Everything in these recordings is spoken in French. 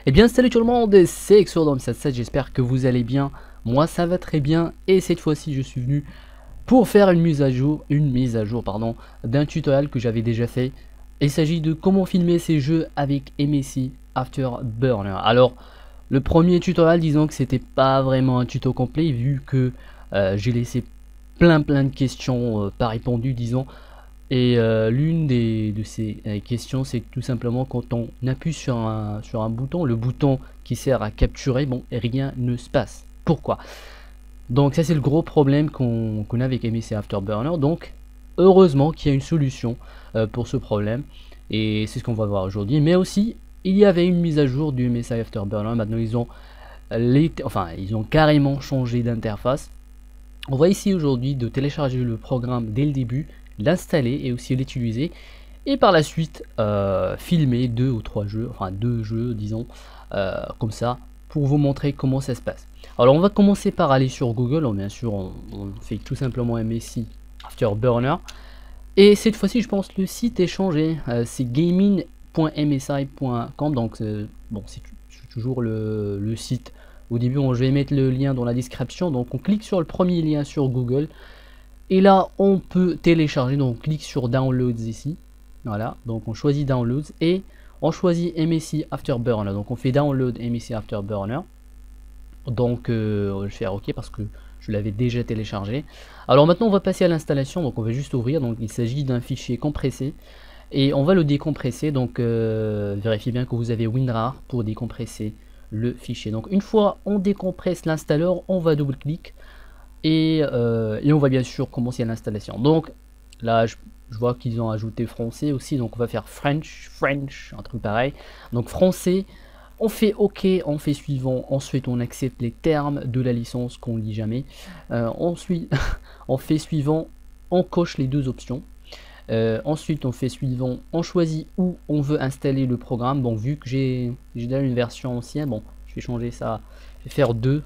Eh bien salut tout le monde, c'est Exodome77, j'espère que vous allez bien. Moi ça va très bien et cette fois-ci je suis venu pour faire une mise à jour d'un tutoriel que j'avais déjà fait. Il s'agit de comment filmer ces jeux avec MSI Afterburner. Alors le premier tutoriel, disons que c'était pas vraiment un tuto complet vu que j'ai laissé plein de questions pas répondues, disons. Et l'une de ces questions, c'est que tout simplement quand on appuie sur un bouton, le bouton qui sert à capturer, bon, rien ne se passe. Pourquoi? Donc ça c'est le gros problème qu'on a avec MSI Afterburner. Donc heureusement qu'il y a une solution pour ce problème. Et c'est ce qu'on va voir aujourd'hui. Mais aussi, il y avait une mise à jour du MSI Afterburner. Maintenant ils ont carrément changé d'interface. On va essayer aujourd'hui de télécharger le programme dès le début, l'installer et aussi l'utiliser, et par la suite filmer deux ou trois jeux, enfin deux jeux disons, comme ça, pour vous montrer comment ça se passe. Alors on va commencer par aller sur Google. Bien sûr on fait tout simplement MSI Afterburner, et cette fois-ci je pense le site est changé, c'est gaming.msi.com, donc bon, c'est toujours le site. Au début je vais mettre le lien dans la description. Donc on clique sur le premier lien sur Google et là on peut télécharger. Donc on clique sur Downloads ici, voilà, donc on choisit Downloads et on choisit MSI Afterburner. Donc on fait Download MSI Afterburner. Donc je vais faire OK parce que je l'avais déjà téléchargé. Alors maintenant on va passer à l'installation. Donc on va juste ouvrir. Donc il s'agit d'un fichier compressé et on va le décompresser. Donc vérifiez bien que vous avez WinRAR pour décompresser le fichier. Donc une fois on décompresse l'installeur, on va double-clic et on va bien sûr commencer l'installation. Donc là je vois qu'ils ont ajouté français aussi, donc on va faire French, un truc pareil. Donc français, on fait OK, on fait suivant, ensuite on accepte les termes de la licence qu'on lit jamais. Ensuite on fait suivant, on coche les deux options. Ensuite on fait suivant, on choisit où on veut installer le programme. Bon, vu que j'ai déjà une version ancienne, bon je vais changer ça, je vais faire deux.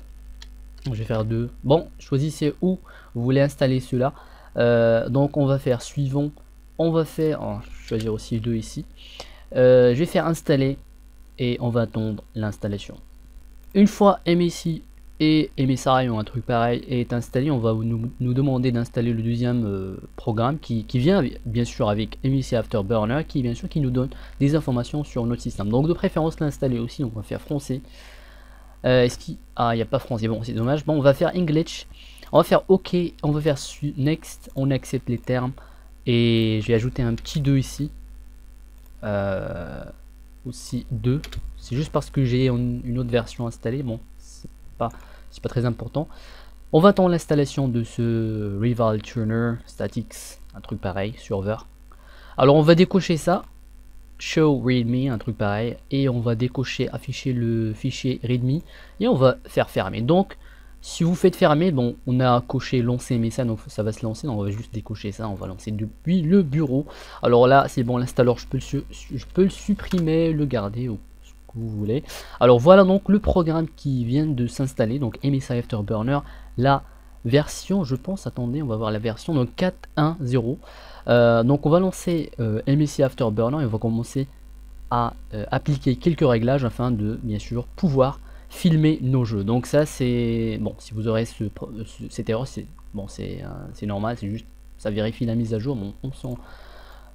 Bon, choisissez où vous voulez installer cela. Donc on va faire suivant, on va faire, je vais choisir aussi deux ici. Je vais faire installer et on va attendre l'installation. Une fois MSI et MSI ou un truc pareil est installé, on va nous demander d'installer le deuxième programme qui vient bien sûr avec MSI Afterburner, qui bien sûr qui nous donne des informations sur notre système. Donc de préférence l'installer aussi. Donc on va faire français. Est-ce qu'il... Ah, il n'y a pas français, bon c'est dommage. Bon, on va faire English, on va faire OK, on va faire Next, on accepte les termes et je vais ajouter un petit 2 ici. Aussi 2, c'est juste parce que j'ai une autre version installée. Bon, c'est pas très important. On va attendre l'installation de ce Rival Tuner Statics, un truc pareil, serveur. Alors on va décocher ça, show readme, un truc pareil, et on va décocher afficher le fichier readme et on va faire fermer. Donc si vous faites fermer, bon, on a coché lancer MSI, donc ça va se lancer. Donc on va juste décocher ça, on va lancer depuis le bureau. Alors là c'est bon, l'installeur je peux le supprimer, le garder ou ce que vous voulez. Alors voilà donc le programme qui vient de s'installer, donc MSI Afterburner, la version, je pense, attendez, on va voir la version, donc 4.1.0. Donc on va lancer MSI Afterburner et on va commencer à appliquer quelques réglages afin de bien sûr pouvoir filmer nos jeux. Donc ça c'est bon, si vous aurez cette erreur, c'est bon, c'est normal, c'est juste ça vérifie la mise à jour. Bon, on s'en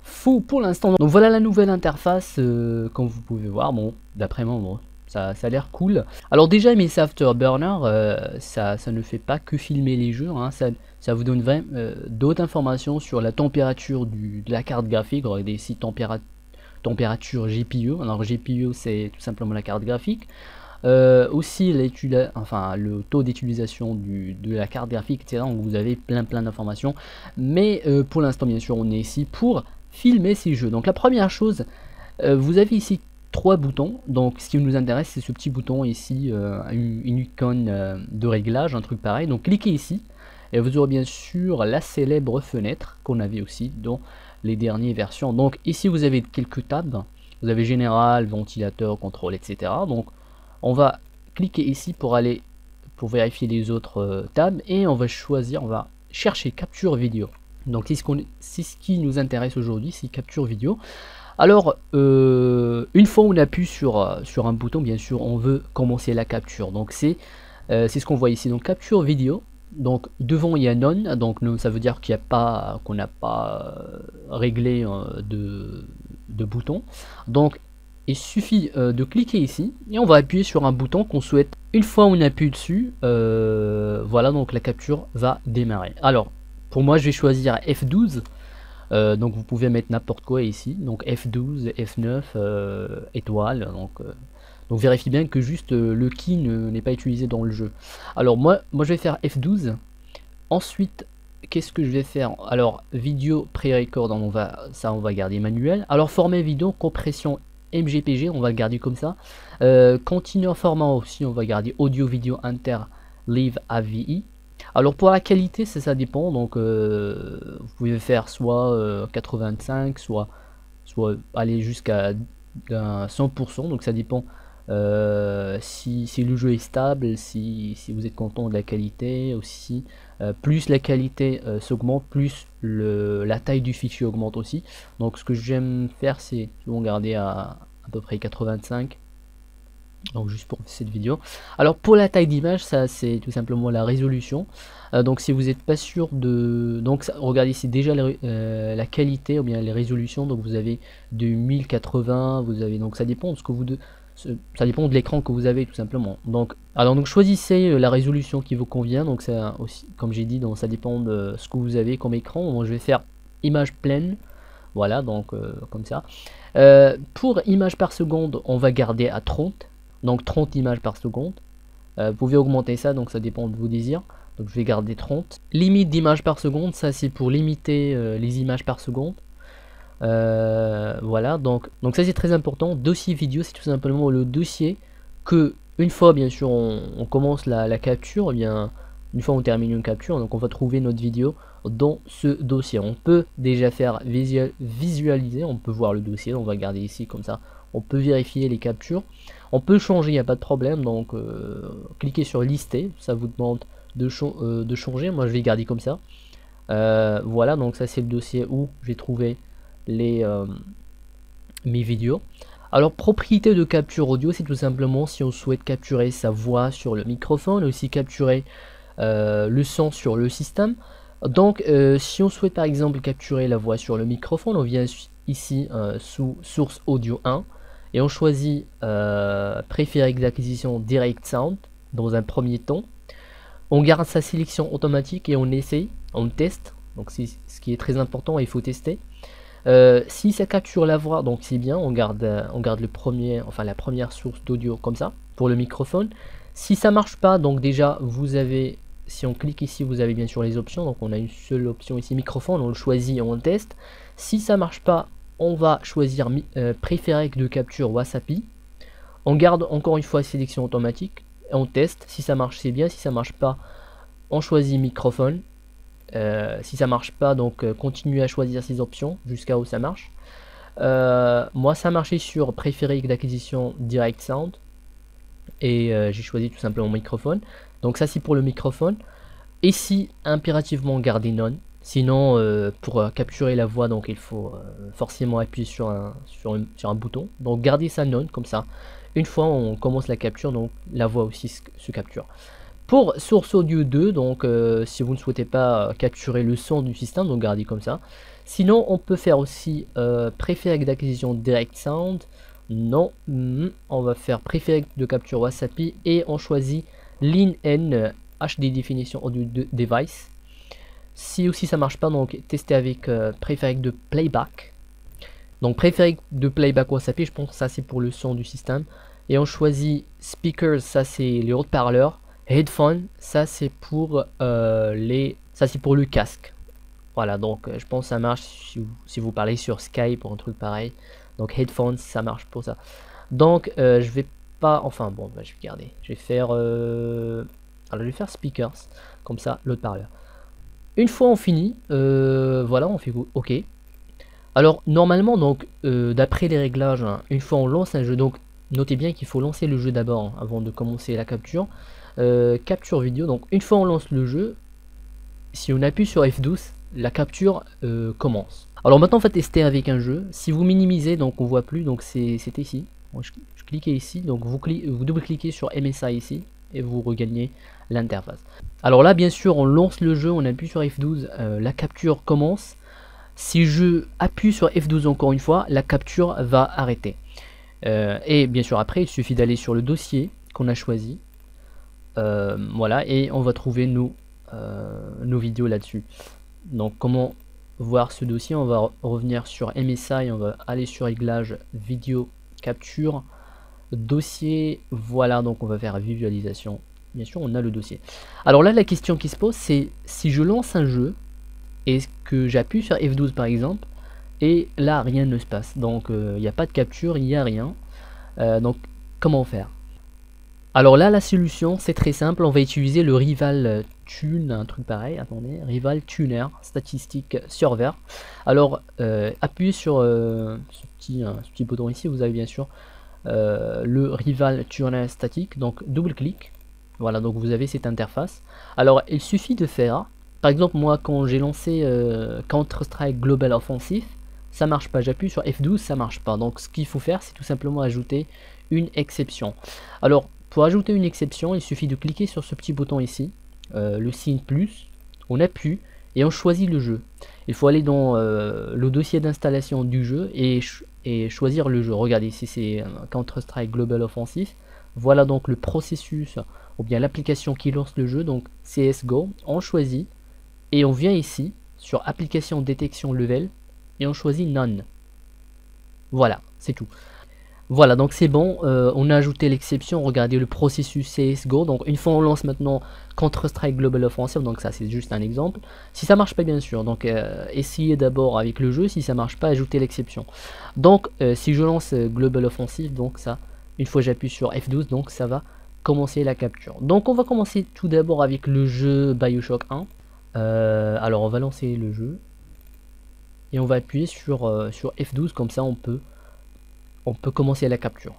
fout pour l'instant. Donc voilà la nouvelle interface, comme vous pouvez voir. Bon, d'après moi, bon, ça a l'air cool. Alors déjà, MSI Afterburner, ça ne fait pas que filmer les jeux, hein, ça vous donne d'autres informations sur la température de la carte graphique, avec des sites température GPU. Alors GPU c'est tout simplement la carte graphique. Aussi le taux d'utilisation de la carte graphique, etc. Donc vous avez plein d'informations, mais pour l'instant bien sûr on est ici pour filmer ces jeux. Donc la première chose, vous avez ici trois boutons. Donc ce qui nous intéresse c'est ce petit bouton ici, une icône de réglage, un truc pareil. Donc cliquez ici et vous aurez bien sûr la célèbre fenêtre qu'on avait aussi dans les dernières versions. Donc ici vous avez quelques tabs, vous avez général, ventilateur, contrôle, etc. Donc on va cliquer ici pour vérifier les autres tabs et on va choisir, on va chercher capture vidéo. Donc c'est ce qui nous intéresse aujourd'hui, c'est capture vidéo. Alors, une fois on appuie sur un bouton, bien sûr, on veut commencer la capture. Donc c'est ce qu'on voit ici. Donc capture vidéo. Donc devant il y a none. Donc ça veut dire qu'il n'y a pas, qu'on n'a pas réglé de bouton. Donc il suffit de cliquer ici et on va appuyer sur un bouton qu'on souhaite. Une fois on appuie dessus, voilà, donc la capture va démarrer. Alors pour moi je vais choisir F12. Donc vous pouvez mettre n'importe quoi ici, donc F12, F9, étoile, donc vérifiez bien que juste le key n'est pas utilisé dans le jeu. Alors moi je vais faire F12, ensuite qu'est-ce que je vais faire? Alors vidéo pré-record, on va garder manuel. Alors format vidéo, compression MJPG, on va le garder comme ça. Continue en format aussi, on va garder audio vidéo inter live AVI. Alors pour la qualité ça dépend, donc vous pouvez faire soit 85, soit aller jusqu'à 100%, donc ça dépend si le jeu est stable, si vous êtes content de la qualité aussi. Plus la qualité s'augmente, plus la taille du fichier augmente aussi. Donc ce que j'aime faire, c'est souvent garder à peu près 85. Donc juste pour cette vidéo. Alors pour la taille d'image, ça c'est tout simplement la résolution. Donc si vous n'êtes pas sûr de... Donc regardez ici déjà la qualité ou bien les résolutions. Donc vous avez de 1080, vous avez... Donc ça dépend de ce que ça dépend de l'écran que vous avez tout simplement. Donc choisissez la résolution qui vous convient. Donc ça aussi, comme j'ai dit, donc ça dépend de ce que vous avez comme écran. Moi je vais faire image pleine. Voilà, donc comme ça. Pour image par seconde, on va garder à 30. Donc 30 images par seconde. Vous pouvez augmenter ça, donc ça dépend de vos désirs. Donc je vais garder 30. Limite d'images par seconde, ça c'est pour limiter les images par seconde. Voilà, donc ça c'est très important. Dossier vidéo, c'est tout simplement le dossier que, une fois bien sûr on commence la capture, eh bien une fois on termine une capture, donc on va trouver notre vidéo dans ce dossier. On peut déjà faire visualiser, on peut voir le dossier, on va garder ici comme ça. On peut vérifier les captures, on peut changer, il n'y a pas de problème. Donc cliquez sur lister, ça vous demande de changer. Moi je vais garder comme ça. Voilà, donc ça c'est le dossier où j'ai trouvé mes vidéos. Alors propriété de capture audio, c'est tout simplement si on souhaite capturer sa voix sur le microphone, aussi capturer le son sur le système. Donc si on souhaite par exemple capturer la voix sur le microphone, on vient ici sous source audio 1 et on choisit préféré d'acquisition direct sound dans un premier temps. On garde sa sélection automatique et on essaye, on teste. Donc c'est ce qui est très important, il faut tester. Si ça capture la voix, donc c'est bien, on garde le premier, enfin la première source d'audio comme ça pour le microphone. Si ça marche pas, donc déjà vous avez, si on clique ici, vous avez bien sûr les options. Donc on a une seule option ici, microphone, on le choisit et on teste. Si ça marche pas, on va choisir préféré de capture Wasapi. On garde encore une fois sélection automatique et on teste. Si ça marche, c'est bien. Si ça marche pas, on choisit microphone. Si ça marche pas, donc continuez à choisir ces options jusqu'à où ça marche. Moi ça marchait sur préféré d'acquisition direct sound et j'ai choisi tout simplement microphone. Donc ça c'est pour le microphone. Ici impérativement garder none. Sinon pour capturer la voix, donc il faut forcément appuyer sur un bouton. Donc gardez ça none, comme ça une fois on commence la capture, donc la voix aussi se capture. Pour source audio 2, donc si vous ne souhaitez pas capturer le son du système, donc gardez comme ça. Sinon on peut faire aussi préféré d'acquisition direct sound. Non, on va faire préféré de capture Wasapi et on choisit Lean N HD définition audio device. Si aussi ça marche pas, donc testez avec préféré de playback. Donc préféré de playback Wasapi, je pense que ça c'est pour le son du système. Et on choisit speakers, ça c'est les haut-parleurs. Headphone, ça c'est pour le casque. Voilà, donc je pense que ça marche si vous parlez sur Skype ou un truc pareil. Donc headphones, ça marche pour ça. Donc je vais pas, enfin bon, bah, je vais garder. Je vais faire, alors je vais faire speakers, comme ça, l'autre parleur. Une fois on finit, voilà, on fait OK. Alors normalement, donc d'après les réglages, hein, une fois on lance un jeu, donc notez bien qu'il faut lancer le jeu d'abord hein, avant de commencer la capture. Capture vidéo, donc une fois on lance le jeu, si on appuie sur F12, la capture commence. Alors maintenant on va tester avec un jeu. Si vous minimisez, donc on voit plus, donc c'est ici. Moi, je cliquais ici, donc vous double-cliquez sur MSI ici et vous regagnez l'interface. Alors là bien sûr on lance le jeu, on appuie sur F12, la capture commence. Si je appuie sur F12 encore une fois, la capture va arrêter. Et bien sûr après il suffit d'aller sur le dossier qu'on a choisi. Voilà, et on va trouver nos vidéos là-dessus. Donc comment voir ce dossier? On va revenir sur MSI, on va aller sur réglage vidéo capture dossier. Voilà, donc on va faire visualisation. Bien sûr on a le dossier. Alors là la question qui se pose, c'est si je lance un jeu et que j'appuie sur F12 par exemple, et là rien ne se passe, donc il n'y a pas de capture, il n'y a rien. Donc comment faire? Alors là la solution c'est très simple, on va utiliser le Rival Tune, un truc pareil, attendez, Rival Tuner Statistic Server. Alors appuyez sur ce petit bouton ici, vous avez bien sûr le Rival Tuner Static, donc double-clic. Voilà, donc vous avez cette interface. Alors il suffit de faire, par exemple moi quand j'ai lancé Counter-Strike Global Offensive, ça marche pas, j'appuie sur F12, ça marche pas. Donc ce qu'il faut faire c'est tout simplement ajouter une exception. Alors pour ajouter une exception, il suffit de cliquer sur ce petit bouton ici, le signe plus, on appuie et on choisit le jeu. Il faut aller dans le dossier d'installation du jeu et choisir le jeu. Regardez ici c'est Counter-Strike Global Offensive. Voilà donc le processus ou bien l'application qui lance le jeu, donc CSGO. On choisit et on vient ici sur application détection level et on choisit none. Voilà, c'est tout. Voilà, donc c'est bon, on a ajouté l'exception, regardez le processus CSGO. Donc une fois on lance maintenant Counter-Strike Global Offensive, donc ça c'est juste un exemple. Si ça marche pas bien sûr, donc essayez d'abord avec le jeu, si ça marche pas, ajoutez l'exception. Donc si je lance Global Offensive, donc ça, une fois j'appuie sur F12, donc ça va commencer la capture. Donc on va commencer tout d'abord avec le jeu BioShock 1. Alors on va lancer le jeu et on va appuyer sur F12, comme ça on peut commencer la capture.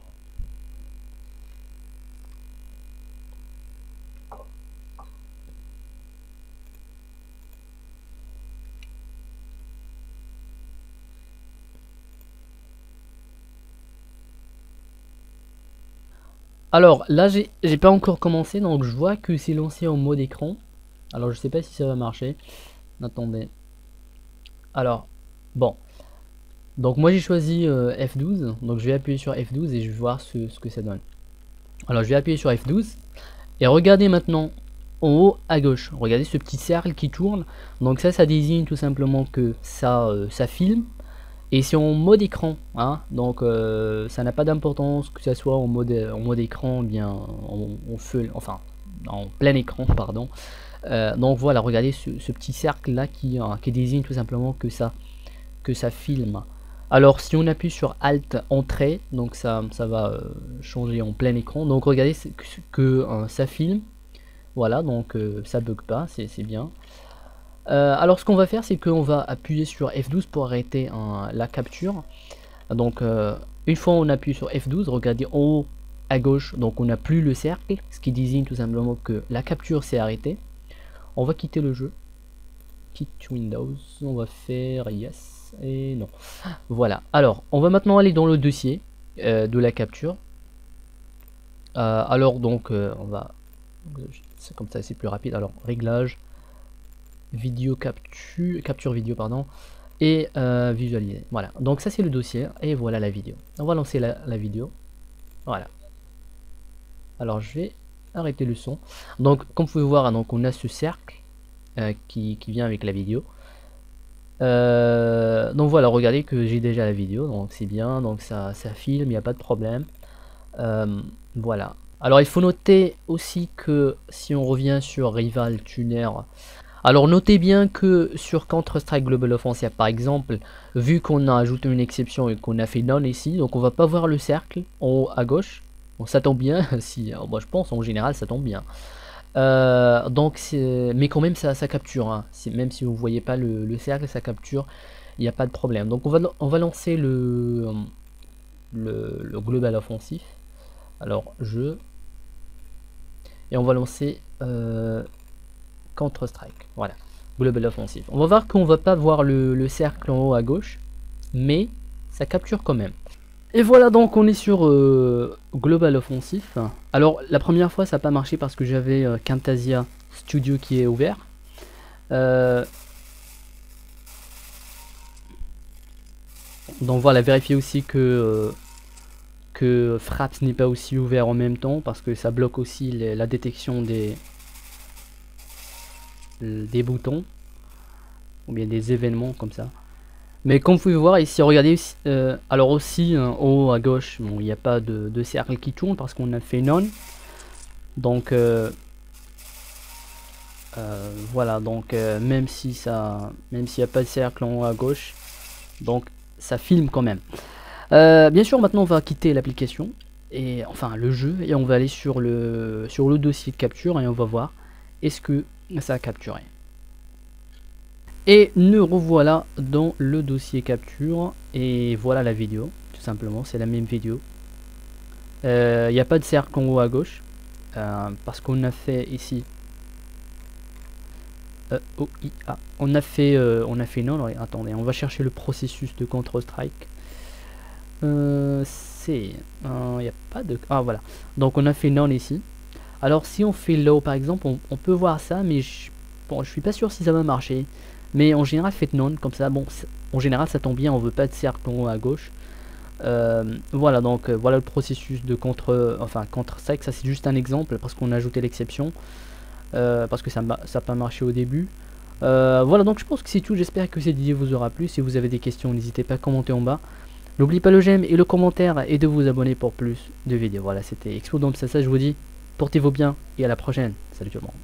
Alors là j'ai pas encore commencé, donc je vois que c'est lancé en mode écran. Alors je sais pas si ça va marcher. Attendez. Alors bon. Donc moi j'ai choisi F12, donc je vais appuyer sur F12 et je vais voir ce que ça donne. Alors je vais appuyer sur F12 et regardez maintenant en haut à gauche, regardez ce petit cercle qui tourne. Donc ça désigne tout simplement que ça filme. Et c'est en mode écran, hein, donc ça n'a pas d'importance que ça soit en mode écran, bien en feu, enfin en plein écran, pardon. Donc voilà, regardez ce petit cercle là qui désigne tout simplement que ça filme. Alors si on appuie sur Alt Entrée, donc ça va changer en plein écran. Donc regardez que ça filme. Voilà, donc ça bug pas, c'est bien. Alors ce qu'on va faire, c'est qu'on va appuyer sur F12 pour arrêter la capture. Donc une fois on appuie sur F12, regardez en haut à gauche, donc on n'a plus le cercle, ce qui désigne tout simplement que la capture s'est arrêtée. On va quitter le jeu, quitte Windows, on va faire yes et non. Voilà, alors on va maintenant aller dans le dossier de la capture. Alors donc on va, comme ça c'est plus rapide, alors réglage vidéo capture vidéo pardon, et visualiser. Voilà, donc ça c'est le dossier et voilà la vidéo. On va lancer la vidéo. Voilà, alors je vais arrêter le son. Donc comme vous pouvez voir, donc on a ce cercle qui vient avec la vidéo. Donc voilà, regardez que j'ai déjà la vidéo, donc c'est bien, donc ça filme, il n'y a pas de problème. Voilà, alors il faut noter aussi que si on revient sur Rival Tuner, alors notez bien que sur Counter-Strike Global Offensive par exemple, vu qu'on a ajouté une exception et qu'on a fait none ici, donc on va pas voir le cercle en haut à gauche. Bon, ça tombe bien, si, moi je pense en général ça tombe bien. Donc mais quand même ça capture, hein. Même si vous voyez pas le cercle, ça capture, il n'y a pas de problème. Donc on va lancer le Global Offensive. Alors et on va lancer Counter-Strike, voilà. Global Offensive. On va voir qu'on va pas voir le cercle en haut à gauche, mais ça capture quand même. Et voilà, donc on est sur Global Offensive. Alors la première fois ça n'a pas marché parce que j'avais Camtasia Studio qui est ouvert. Donc voilà, vérifiez aussi que Fraps n'est pas aussi ouvert en même temps parce que ça bloque aussi la détection des boutons ou bien des événements comme ça. Mais comme vous pouvez voir ici, regardez, alors aussi en haut à gauche, bon, il n'y a pas de cercle qui tourne parce qu'on a fait none. Donc voilà, donc même s'il n'y a pas de cercle en haut à gauche, donc ça filme quand même. Bien sûr, maintenant on va quitter l'application et enfin le jeu et on va aller sur le dossier de capture et on va voir est-ce que ça a capturé. Et nous revoilà dans le dossier capture et voilà la vidéo, tout simplement, c'est la même vidéo. Il n'y a pas de cercle en haut à gauche parce qu'on a fait ici on a fait non, attendez, on va chercher le processus de Counter Strike. C'est il n'y a pas de voilà, donc on a fait none ici. Alors si on fait low par exemple, on peut voir ça, mais bon, je suis pas sûr si ça va marcher. Mais en général faites none comme ça, bon en général ça tombe bien, on veut pas de cercle en haut à gauche. Voilà, donc voilà le processus de Counter Strike. Ça c'est juste un exemple parce qu'on a ajouté l'exception parce que ça n'a pas marché au début. Voilà, donc je pense que c'est tout. J'espère que cette vidéo vous aura plu. Si vous avez des questions, n'hésitez pas à commenter en bas. N'oubliez pas le j'aime et le commentaire et de vous abonner pour plus de vidéos. Voilà, c'était Expo, donc ça je vous dis portez-vous bien et à la prochaine. Salut tout le monde.